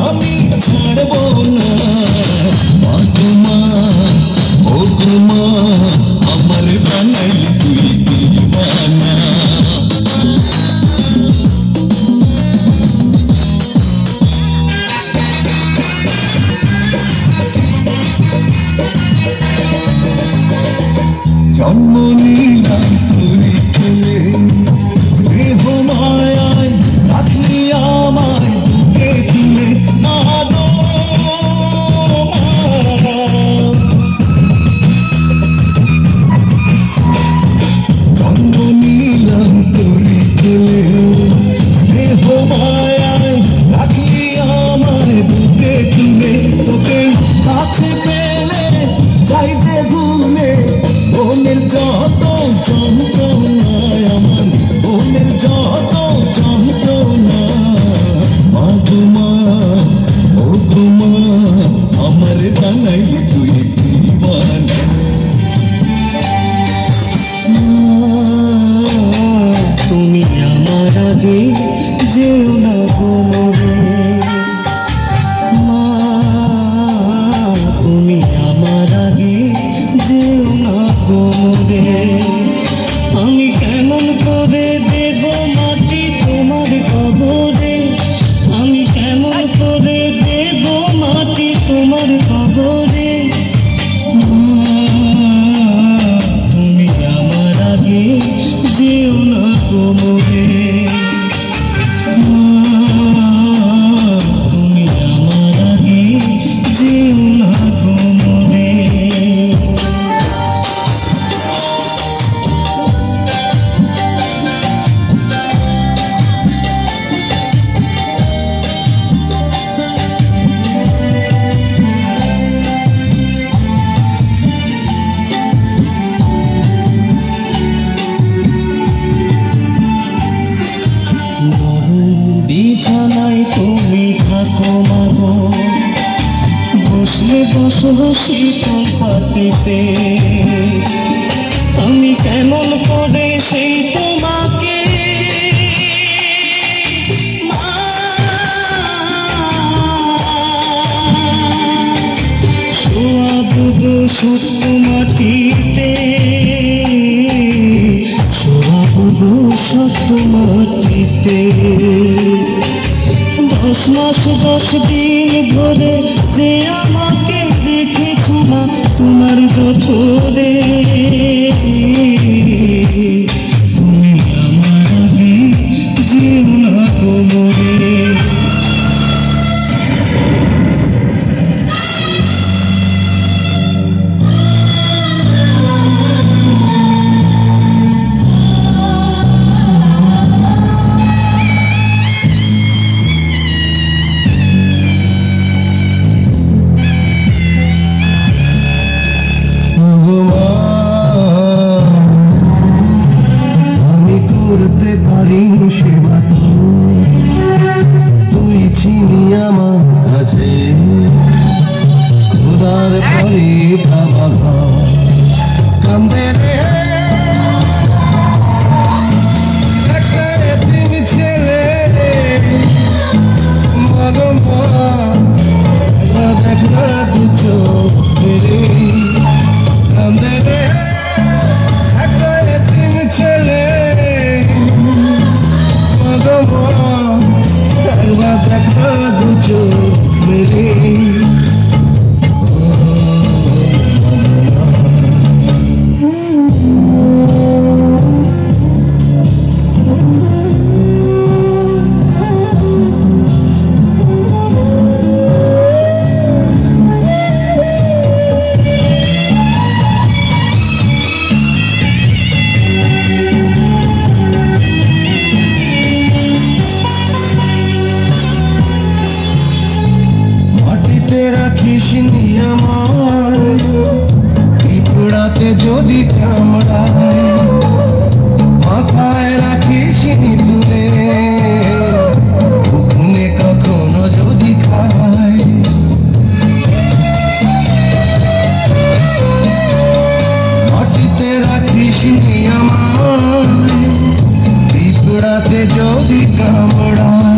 আমি ছাড়বো না। মা গো মা, ও গো মা, আমার বানাইলি তুই দিওয়ানা। জন্ম নিলাম তুই খেলে, স্নেহ মায়ায় রাখলি আমায় বুকে তুলে। মা গো মা, জন্ম নিলাম তুই খেলে, স্নেহ মায়ায় রাখলি আমায় বুকে তুলে। তোকে কাছে পেলে যাই যে ভুলে, মনের যত যন্ত্রণায় আমার, মনের যত যন্ত্রণা। মা গো মা, ও গো মা, আমার বানাইলি তুই দিওয়ানা। তুমি আমার আগে যেও না গো মোরে, মা তুমি আমার আগে যেও না গো মোরে। আমি কেমন করে দেব মাটি তোমার কবরে, আমি কেমন করে দেব মাটি তোমার কবরে। তুমি আমার আগে যেও না গো মোরে, তুমি আমার আগে যেও না গো মোরে। বিছানায় তুমি থাকো মাগো, বসলে বসো শীতল পাটিতে। আমি কেমন করে সেই তোমাকে শোয়াবো গো সত্য মাটিতে, শোয়াবো গো সত্য মাটিতে। 10 মাস 10 দিন ধরে যে আমাকে দেখেছ না তোমার জঠরে, তুমি আমার আগে যেও না গো মোরে। আমি করতে পারি সেবা তুই ছিলি আমার কাছে, খোদার পরে বাবা কান্দে রে একটা এতিম ছেলে। মা দেখা দু চোখ মেরে কান্দে রে একটা এতিম ছেলে। দেখা দু চোখ মেরে রাখিসনি আমার পিঁপড়াতে যদি কামড়ায়, মাথায় রাখিসনি তুলে উকুনে কখনো যদি খায়। মাটিতে রাখিসনি আমার পিঁপড়াতে যদি কামড়ায়,